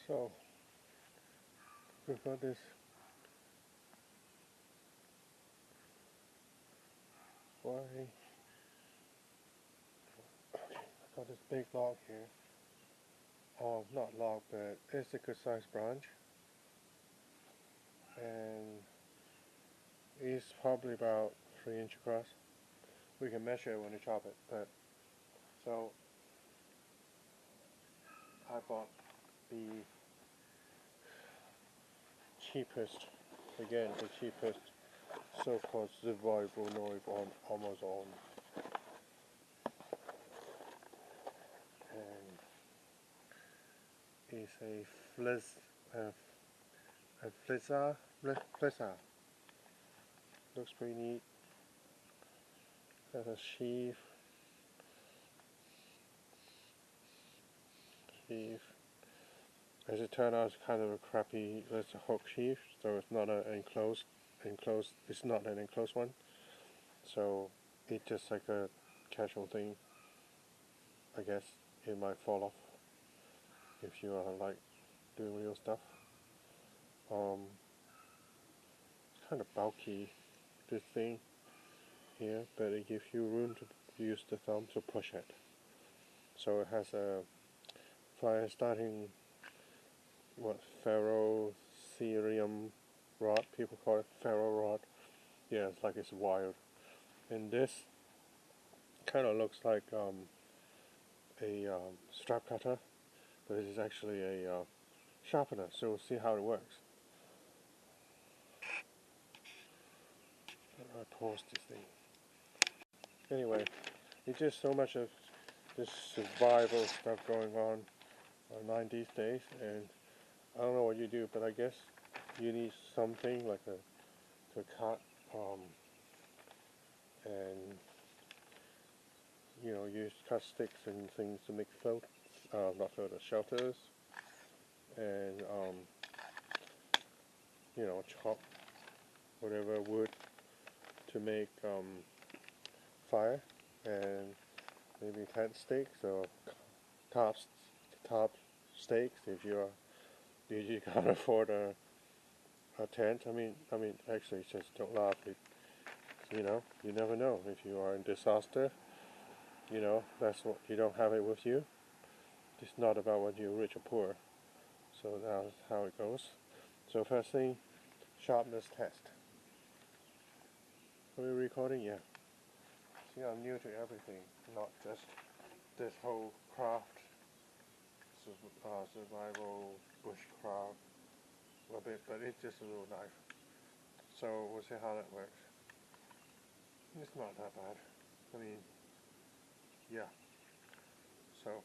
So we've got this I've got this big log here. Oh, not log, but it's a good sized branch, and it's probably about 3 inch across. We can measure it when we chop it, but so I bought the cheapest, again the cheapest so-called survival knife on Amazon, and it's a FLISSA. Looks pretty neat. Has a sheath. As it turned out, it's kind of a crappy. It's a hook sheath, so it's not an enclosed. It's not an enclosed one. So it's just like a casual thing. I guess it might fall off if you are like doing real stuff. It's kind of bulky, this thing here, but it gives you room to use the thumb to push it. So it has a fire starting ferrocerium rod. People call it ferro rod. Yeah, it's like it's wired. And this kind of looks like a strap cutter, but it is actually a sharpener. So we'll see how it works. I pause this thing. Anyway, it's just so much of this survival stuff going on online these days, and I don't know what you do, but I guess you need something like to cut and use cut sticks and things to make shelters, and chop whatever wood to make fire, and maybe tent stakes or top stakes if you can't afford a tent. I mean, actually, just don't laugh. You never know if you are in disaster. That's what you don't have it with you. It's not about whether you're rich or poor. So that's how it goes. So first thing, sharpness test. Are we recording? Yeah. See, I'm new to everything, not just this whole craft, survival, bushcraft, a bit, but it's just a little knife. So we'll see how that works. It's not that bad. I mean, yeah. So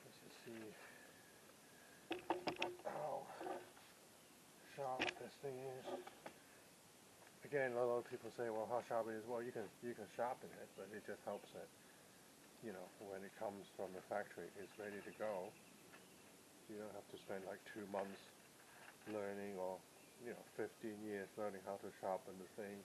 let's just see how sharp this thing is. Again, a lot of people say, well, how sharp it is. Well, you can sharpen it, but it just helps it. When it comes from the factory, it's ready to go. You don't have to spend like 2 months learning, or 15 years learning how to sharpen the thing.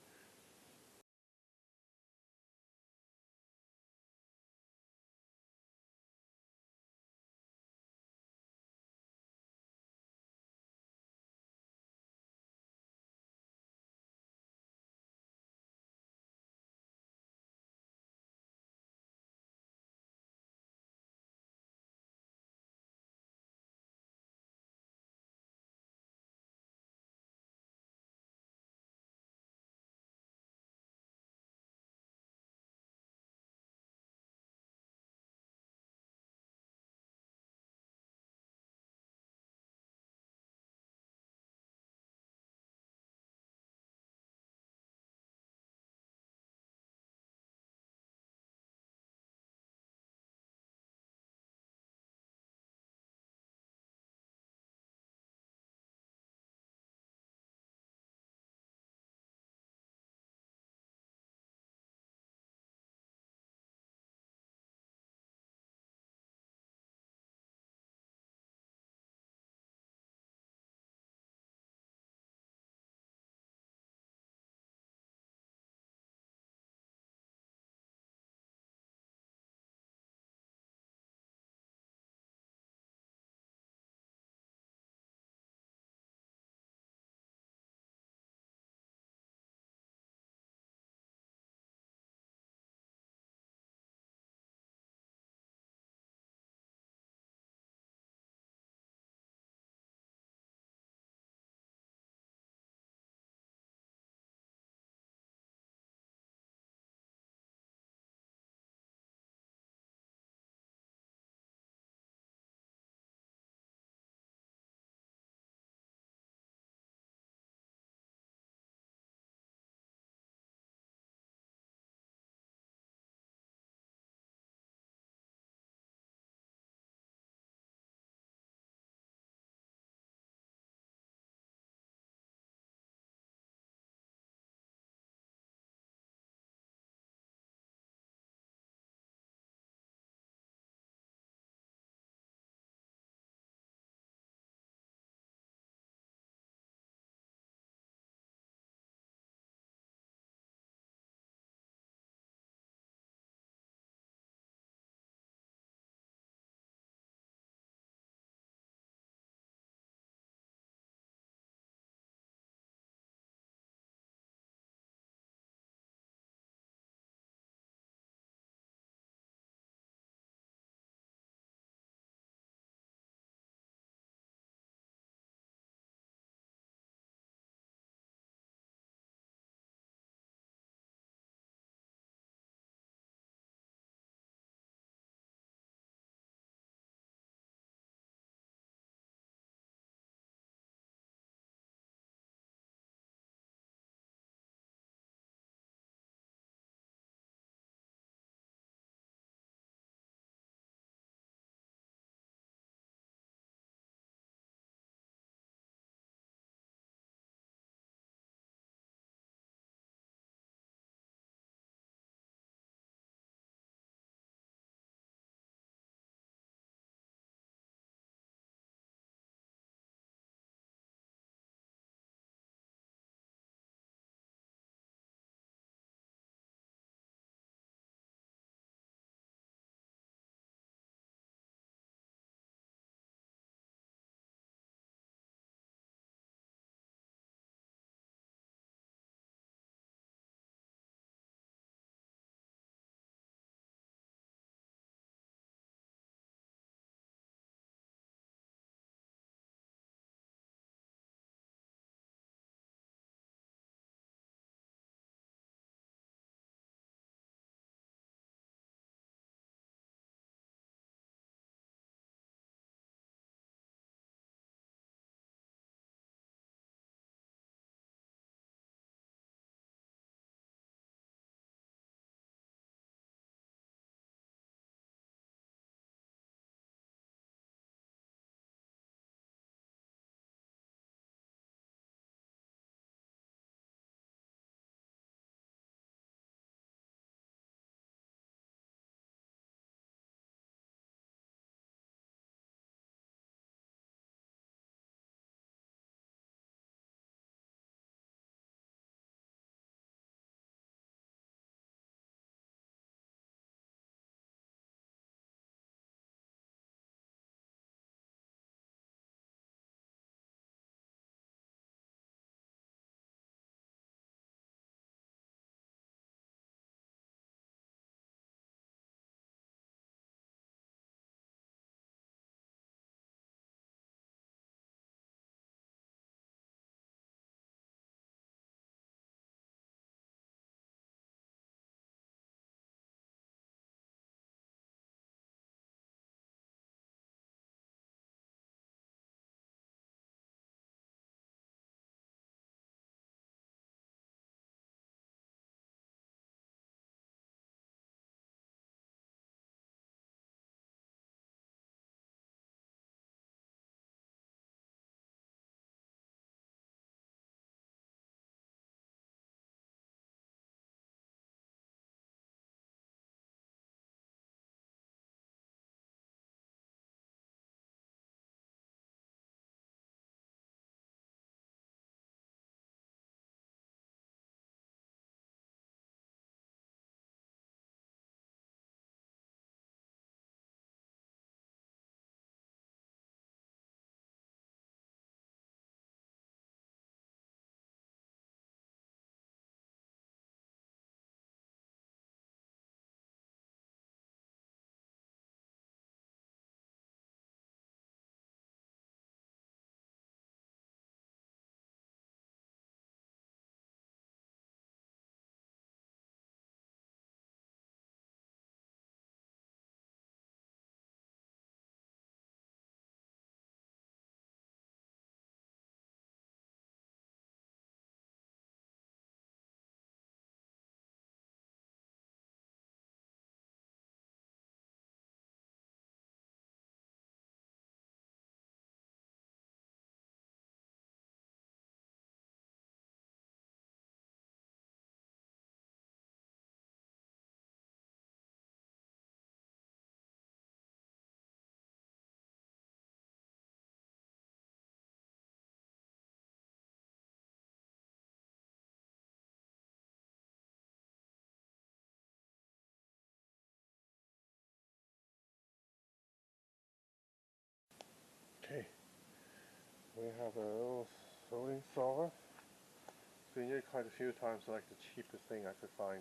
we have a little sewing saw. So we need quite a few times, like the cheapest thing I could find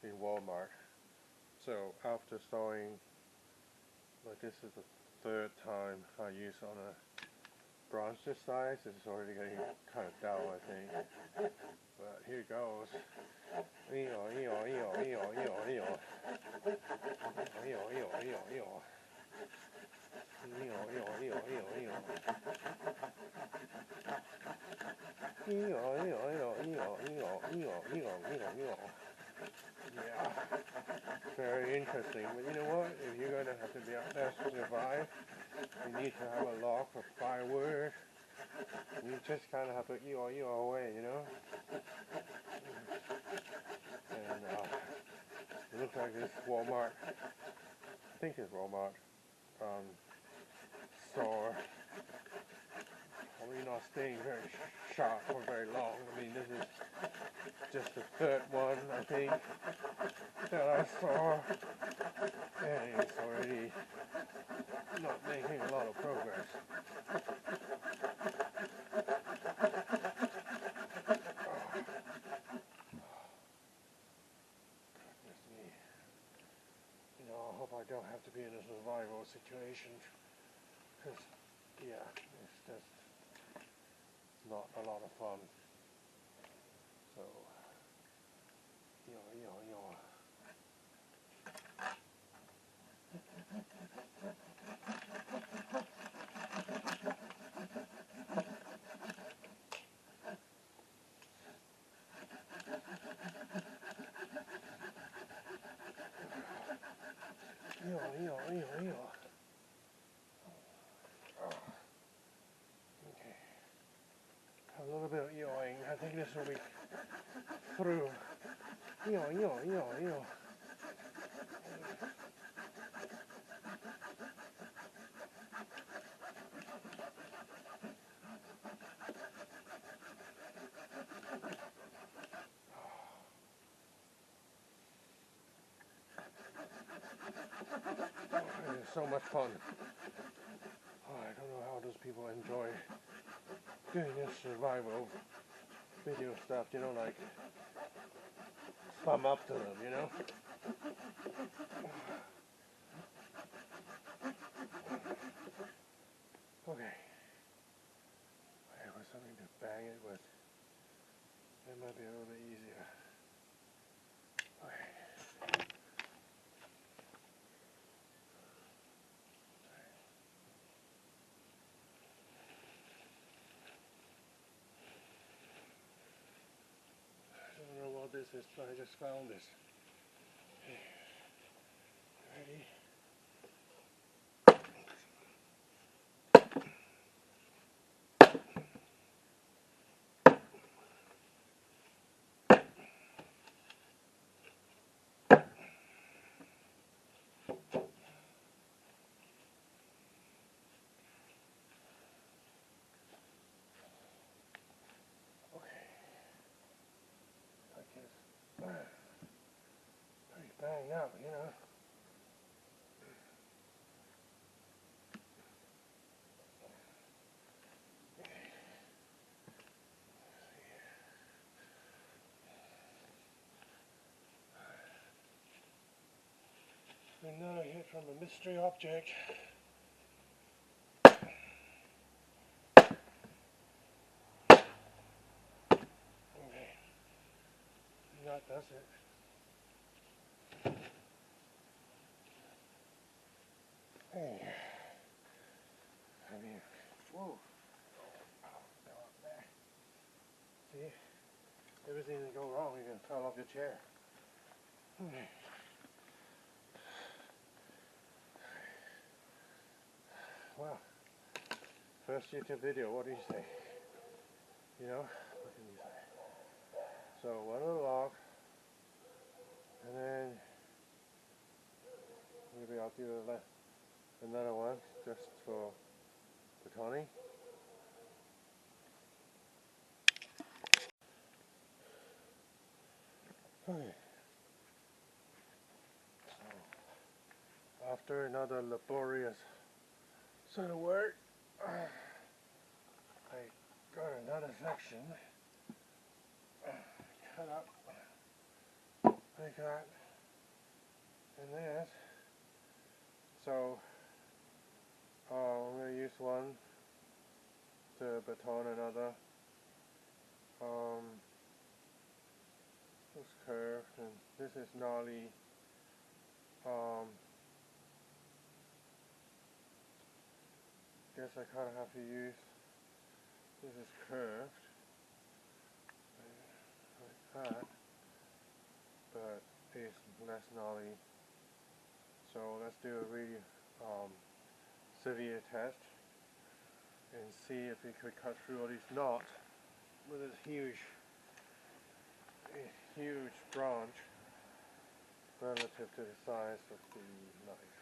in Walmart. So after sewing, like this is the third time I use on a branch this size. It's already getting kind of dull, I think. But here goes. Yeah, very interesting. But you know what? If you're going to have to be out there to survive, you need to have a log of firewood. You just kind of have to eat away, you know? And it looks like this Walmart, I think it's Walmart, saw probably not staying very sharp for very long. I mean, this is just the third one, I think, that I saw, and it's already not making a lot of progress. Goodness me. You know, I hope I don't have to be in a survival situation, because, yeah, it's just not a lot of fun. So, Okay. A little bit of yawing. I think this will be through. It's so much fun. Oh, I don't know how those people enjoy doing this survival video stuff, you know, like thumb up to them, you know? Okay. I have something to bang it with. That might be a little bit easier. Okay. I don't know what this is, but I just found this. Okay. Ready? Pretty banged up, you know. Another hit from a mystery object. Okay. That does it. Hey. I mean, whoa. See? Everything that go wrong, you're going to fall off your chair. Okay. Well, first YouTube video, what do you say? You know, what can you say? So, one little log, and then maybe I'll do another one just for Tony. Okay. So, after another laborious sort of work, got another section cut up like that and this. So I'm going to use one to baton another. This curved and this is gnarly. Guess I kind of have to use, this is curved like that, but it's less gnarly. So let's do a really severe test and see if we could cut through all these knots with this huge branch relative to the size of the knife.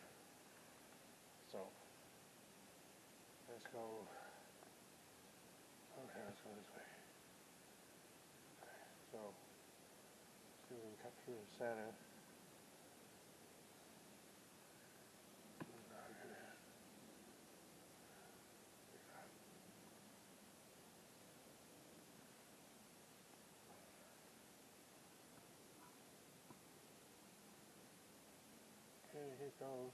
So let's go, okay, let's go this way. So see if we can cut through the center. Okay, here it goes.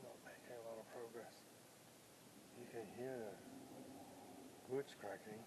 Not making a lot of progress. You can hear the wood's cracking.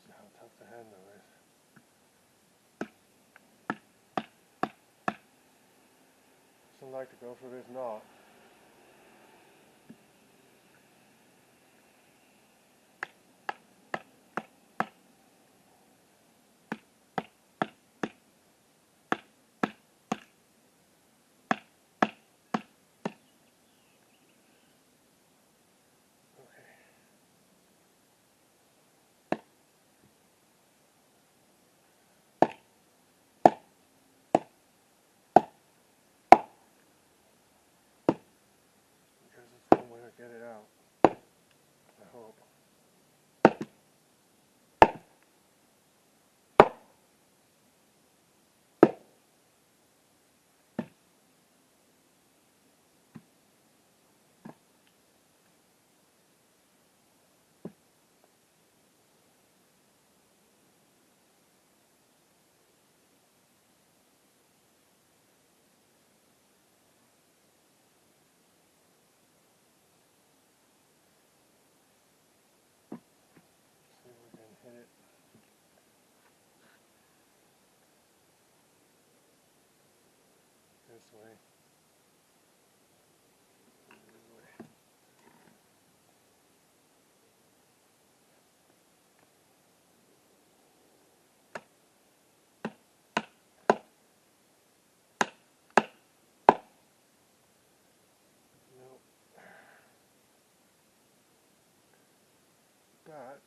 See how tough the handle is. Doesn't like to go through this knot. Because it's one way to get it out. I hope. See if we can hit it. This way. This way. Nope. But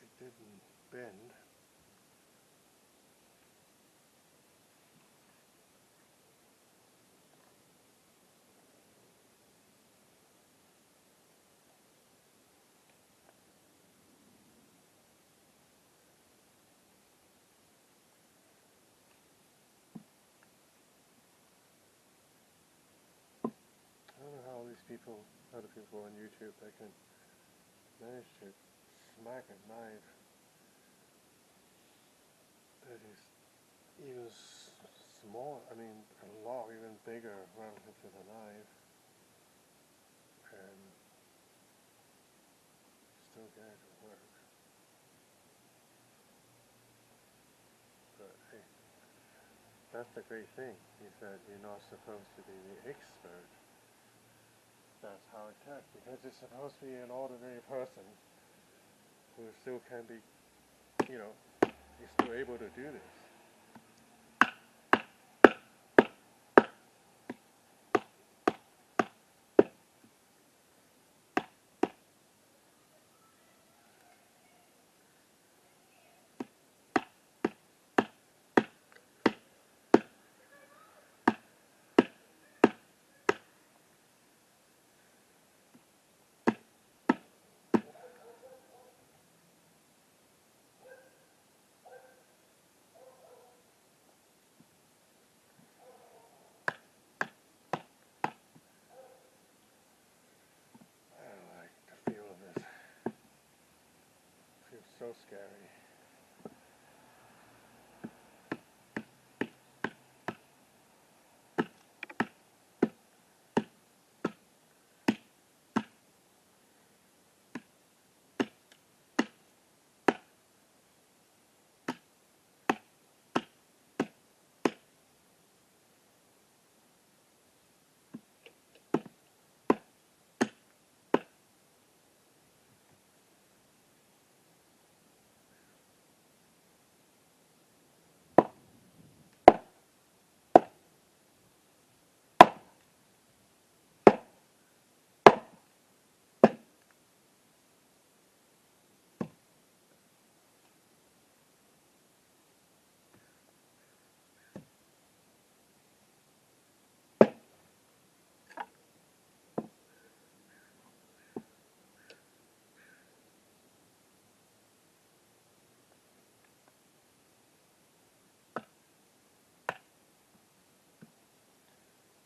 it didn't bend. people, other people on YouTube that can manage to smack a knife that is even small, I mean a lot even bigger relative to the knife, and still get it to work. But hey, that's the great thing, is that you're not supposed to be the expert. That's how it works, because it's supposed to be an ordinary person who still can be, is still able to do this. I don't like the feel of this. It feels so scary.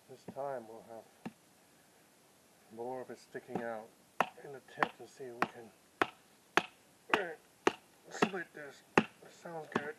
This time we'll have more of it sticking out in the tip to see if we can split this. That sounds good.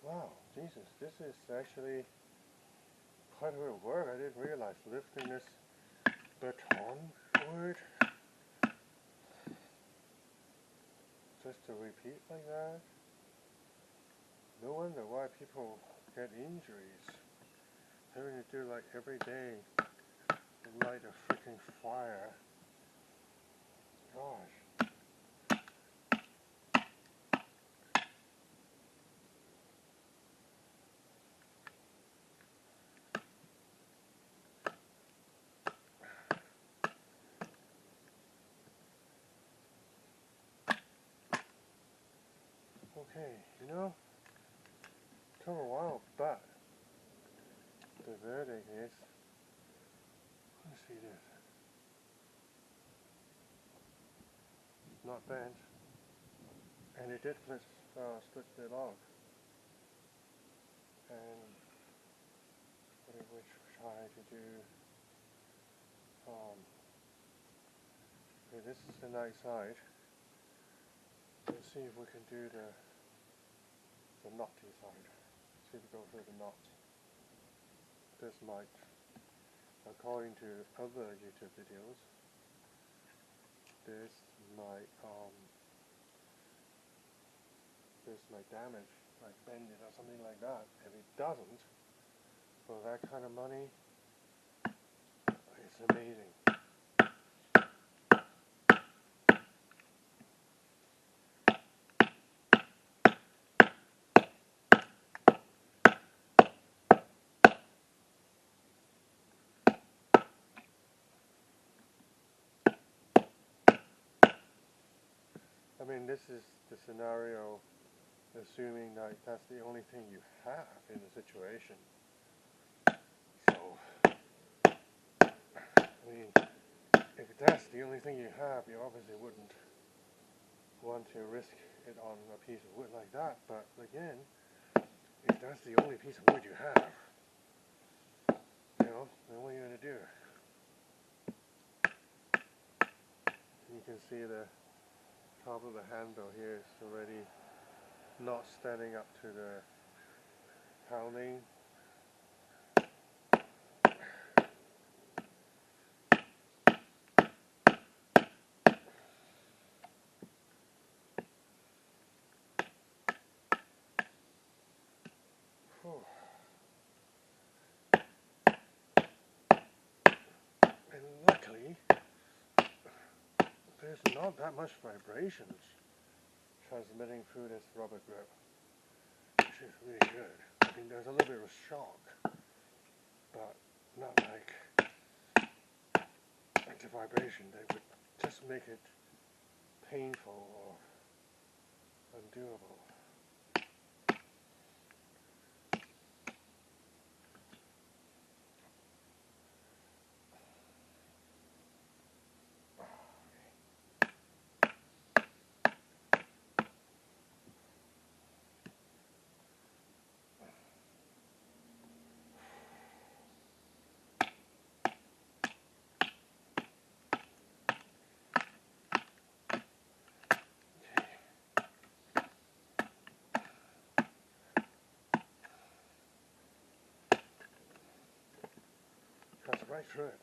Wow, Jesus, this is actually quite a bit of work. I didn't realize lifting this baton wood just to repeat like that. No wonder why people get injuries. Having to do like every day, light a freaking fire. Gosh. Okay, took a while, but the verdict is, let's see this, not bent, and it did split the log, and what we try to do, okay, this is the night side. Let's see if we can do the knotty side. See if we go through the knot. This might, according to other YouTube videos, this might damage, like bend it or something like that. If it doesn't, for that kind of money, it's amazing. I mean, this is the scenario, assuming that that's the only thing you have in the situation. So, I mean, if that's the only thing you have, you obviously wouldn't want to risk it on a piece of wood like that. But again, if that's the only piece of wood you have, then what are you going to do? You can see the top of the handle here is already not standing up to the pounding. And luckily, there's not that much vibrations transmitting through this rubber grip, which is really good. I mean, there's a little bit of shock, but not like the vibration that would just make it painful or undoable. Cuts right through it.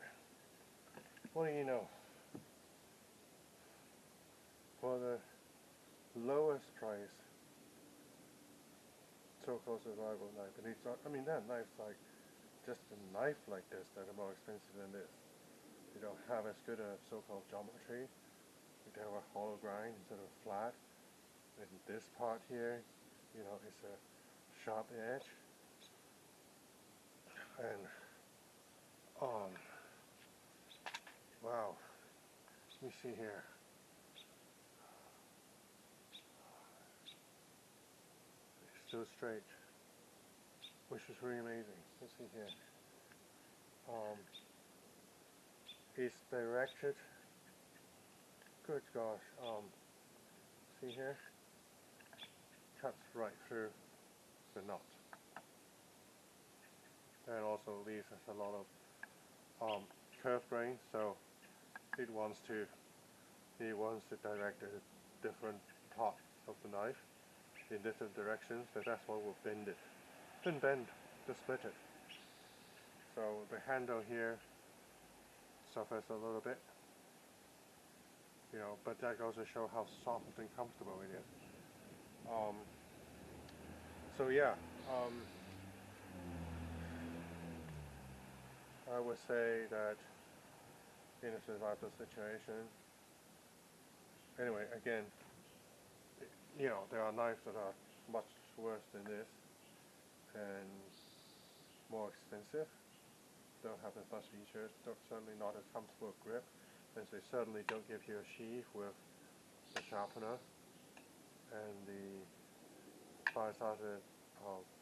What do you know? For the lowest price so-called survival knife, and it's not, I mean, that knife's like just a knife like this that are more expensive than this. They don't have as good a so-called geometry. They have a hollow grind instead of flat. And this part here, is a sharp edge. And wow, let me see here. It's still straight, which is really amazing. Let's see here. It's directed. Good gosh. See here? Cuts right through the knot. And also leaves us a lot of curve grain, so it wants to direct a different part of the knife in different directions, so that's what will bend it. Didn't bend, just split it. So the handle here suffers a little bit, but that goes to show how soft and comfortable it is. So yeah, I would say that in a survival situation, anyway, again, there are knives that are much worse than this and more expensive, don't have as much features, certainly not as comfortable grip, and they certainly don't give you a sheath with the sharpener and the fire-started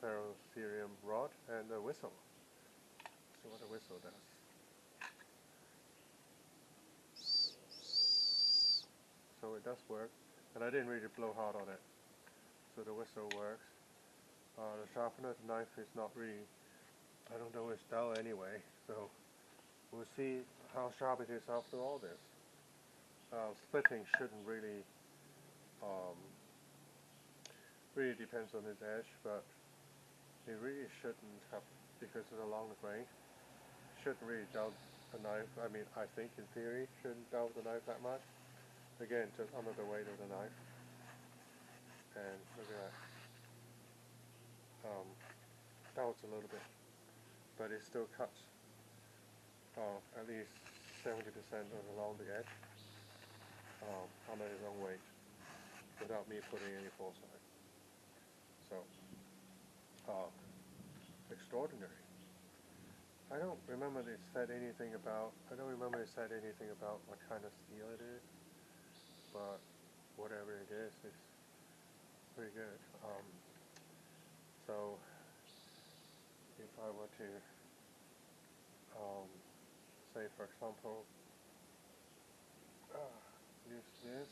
ferrocerium rod and the whistle. See what the whistle does. So it does work, and I didn't really blow hard on it, so the whistle works. The sharpener, the knife is not really, I don't know, it's dull anyway, so we'll see how sharp it is after all this. Splitting shouldn't really depends on its edge, but it really shouldn't have, because it's along the grain, shouldn't really dull the knife. I mean, I think in theory shouldn't dull the knife that much, again, just under the weight of the knife. And look at that. That was a little bit, but it still cuts at least 70% along the edge under its own weight without me putting any force on it. So, extraordinary. I don't remember it said anything about what kind of steel it is, but whatever it is, it's pretty good. So if I were to say, for example, use this,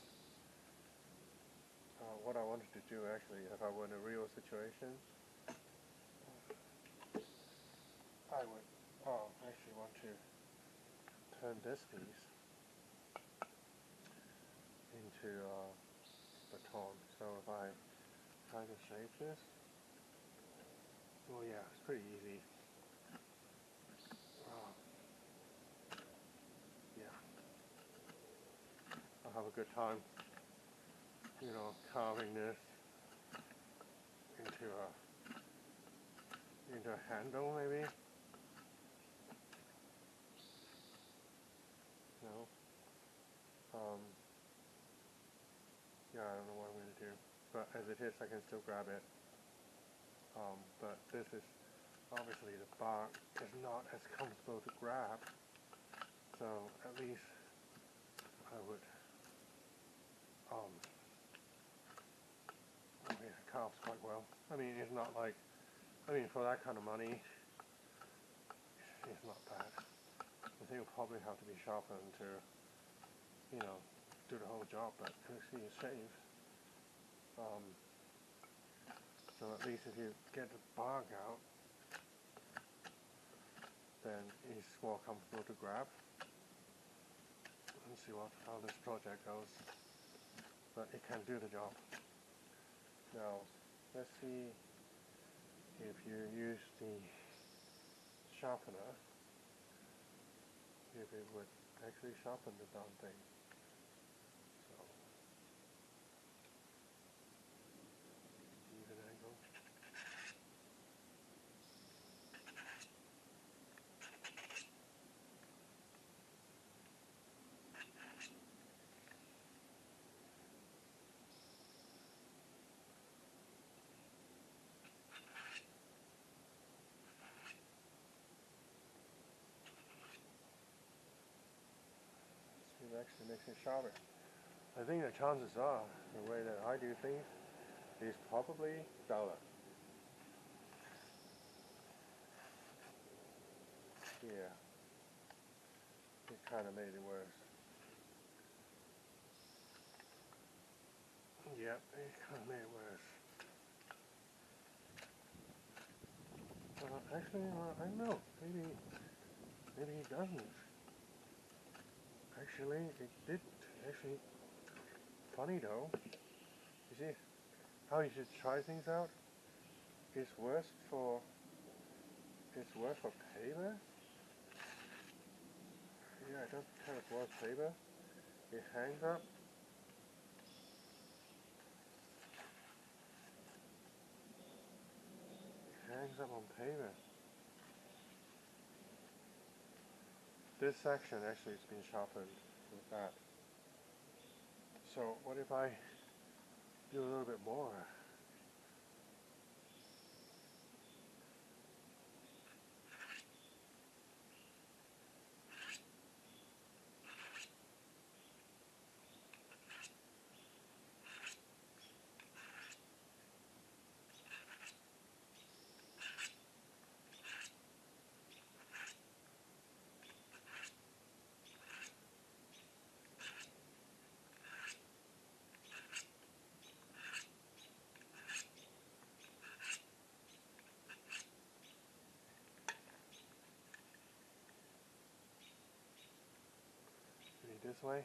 what I wanted to do actually, if I were in a real situation, I would actually want to turn this piece into baton. So if I try to shape this, well, yeah, it's pretty easy. Yeah, I'll have a good time, carving this into a handle, maybe. Yeah, I don't know what I'm going to do, but as it is, I can still grab it. But this is obviously the bark is not as comfortable to grab, so at least I would. It carves quite well. I mean, it's not like, for that kind of money, it's not bad. I think it'll probably have to be sharpened to, do the whole job, but actually it's safe. So at least if you get the bark out, then it's more comfortable to grab. Let's see how this project goes. But it can do the job. Now, let's see if you use the sharpener, if it would actually sharpen the darn thing. So, even angle. It actually makes it sharper. I think the chances are, the way that I do things, is probably duller. Yeah. It kind of made it worse. Yep, it kind of made it worse. Actually, I don't know. Maybe it doesn't. Actually, it did. Actually, funny though. You see how you should try things out? It's worse for paper. Yeah, it does kind of worse paper. It hangs up. It hangs up on paper. This section actually has been sharpened with that. So what if I do a little bit more? Maybe this way.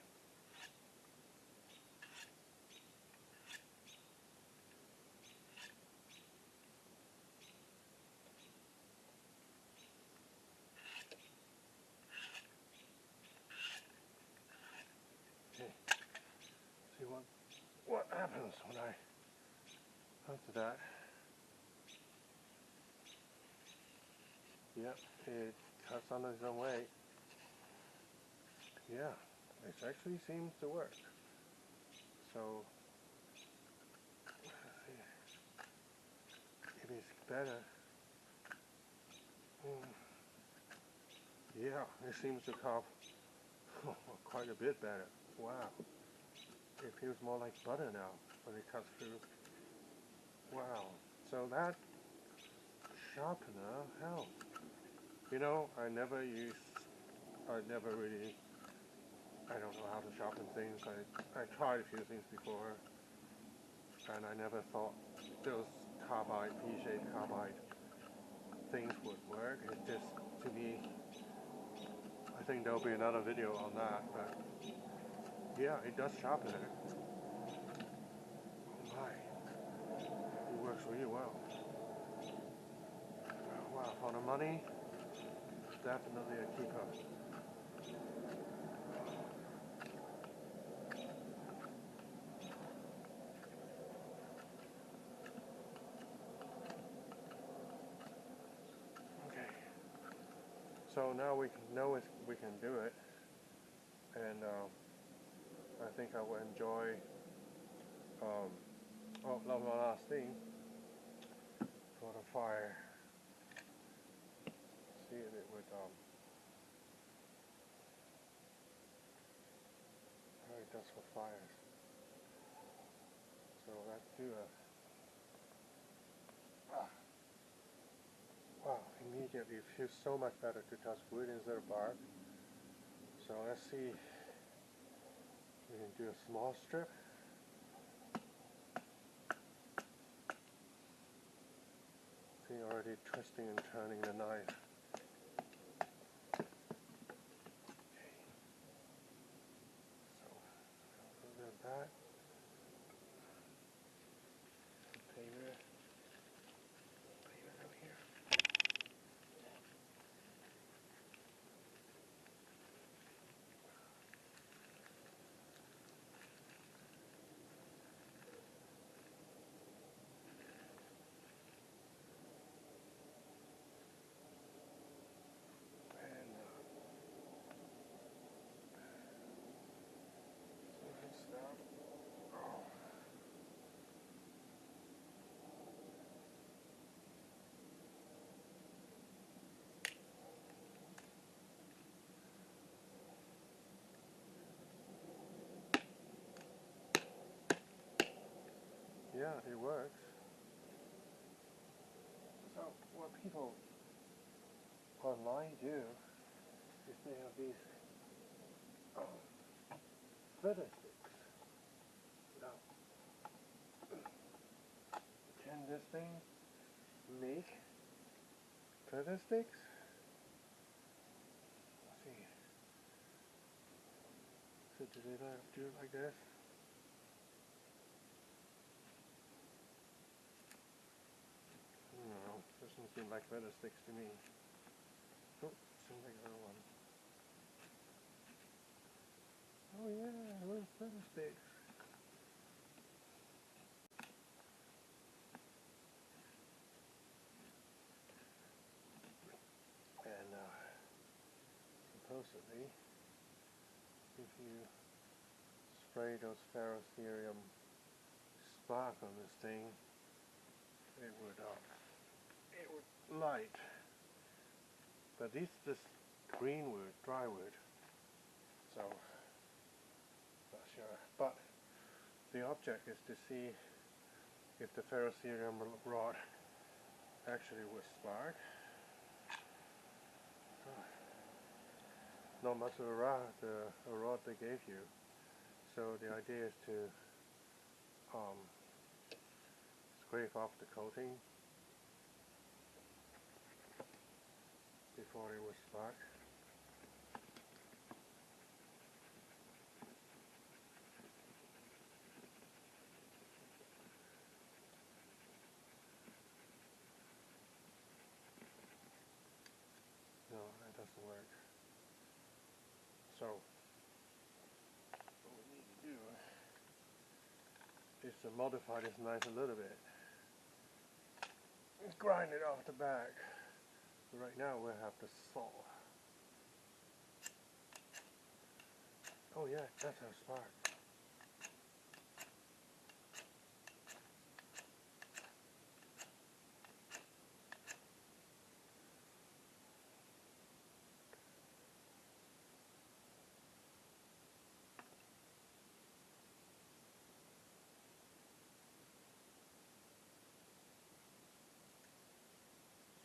Okay. happens when I after that. Yep, it cuts under its own weight. Yeah, it actually seems to work. So let's see if it's better. Yeah, it seems to carve quite a bit better. Wow, it feels more like butter now when it cuts through. Wow, so that sharpener helps. You know, I never really, I don't know how to sharpen things. I tried a few things before, and I never thought those carbide, P-shaped carbide things would work. It just, to me, I think there'll be another video on that, but yeah, it does sharpen it. Oh my, it works really well. Wow, for the money, definitely a keeper. Okay, so now we know we can do it, and I think I will enjoy. Oh, one last thing for the fire. See if it would how it does for fires. So let's do a wow, immediately it feels so much better to touch wood instead of bark. So let's see, we can do a small strip. See, already twisting and turning the knife. Okay. So a little bit of that. Paper over here. And so let's stop. Oh. Yeah, it works. So what people online do is they have these feather sticks. Now, can this thing make feather sticks? Let's see. So do they do it like this? I don't know. Doesn't seem like feather sticks to me. Oh, seems like another one. Oh yeah, little feather sticks. And supposedly, if you spray those ferrocerium spark on this thing, it would light. But this is just green wood, dry wood. So not sure. But the object is to see if the ferrocerium rod actually would spark. Not much of a rod they gave you. So the idea is to scrape off the coating before it would spark. No, that doesn't work. So what we need to do is to modify this knife a little bit. Grind it off the back. So right now we'll have the saw. Oh yeah, that's our spark.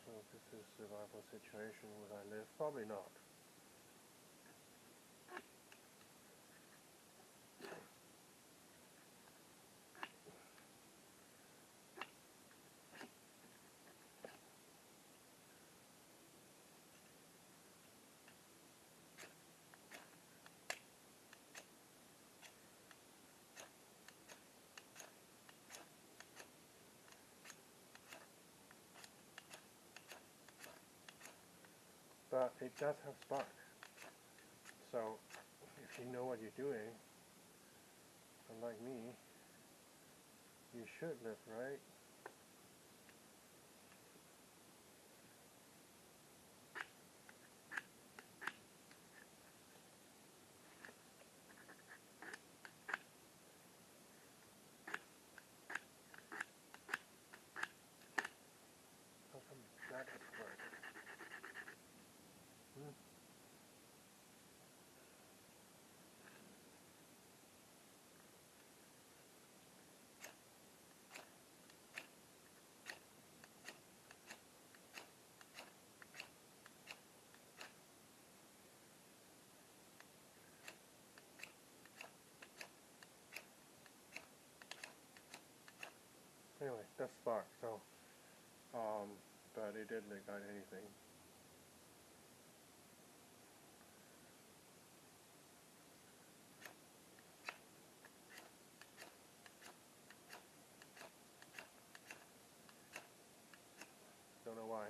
So this is survival situation where I live? Probably not. But it does have spark. So if you know what you're doing, unlike me, you should live, right? How come that doesn't work? Anyway, that's spark. So, but it didn't ignite anything. Don't know why.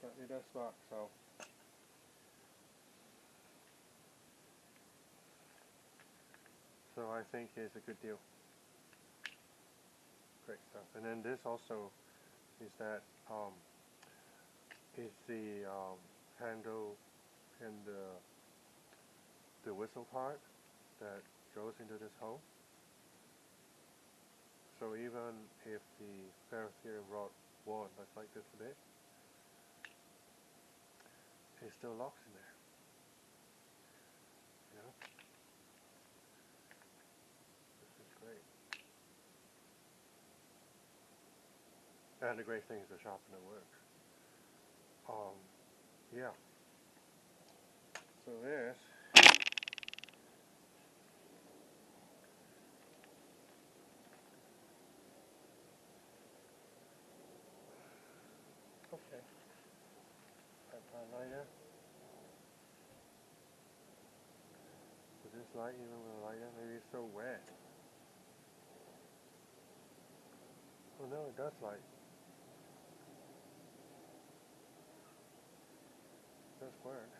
But it does spark, so. So I think it's a good deal. Great stuff. And then this also is that is the handle and the whistle part that goes into this hole. So even if the ferrocerium rod won't look like this a bit, it still locks in there. You know? This is great. And the great thing is the sharpener works. Yeah. So this okay. Lighter. Does this light even with a lighter? Maybe it's so wet. Oh no, it does light. It does work.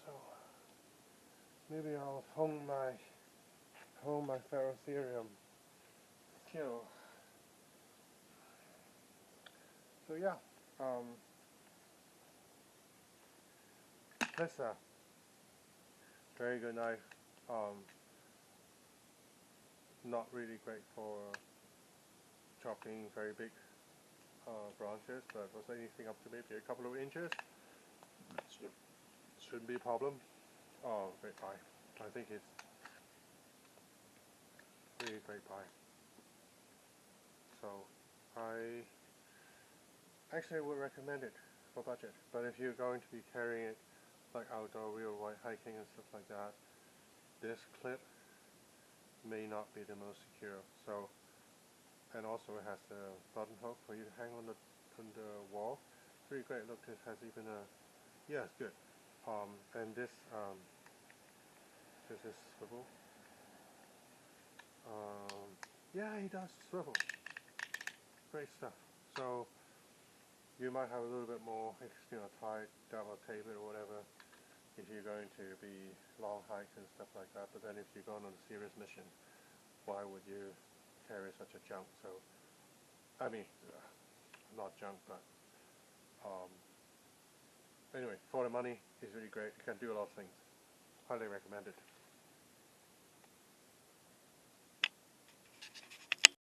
So maybe I'll hone my ferrocerium skill. So yeah, FLISSA, very good knife. Not really great for chopping very big branches, but was anything up to maybe a couple of inches shouldn't be a problem. Oh, great pie. I think it's really great pie. So I actually would recommend it for budget, but if you're going to be carrying it like outdoor real white hiking and stuff like that, this clip may not be the most secure. So, and also it has a button hook for you to hang on the wall. Pretty great. Look, this has even a, yeah, it's good. And this is swivel. Yeah, he does swivel. Great stuff. So you might have a little bit more, tight double tape it or whatever if you're going to be long hikes and stuff like that. But then if you're going on a serious mission, why would you carry such a junk? So, I mean, not junk, but anyway, for the money, it's really great. You can do a lot of things. Highly recommended.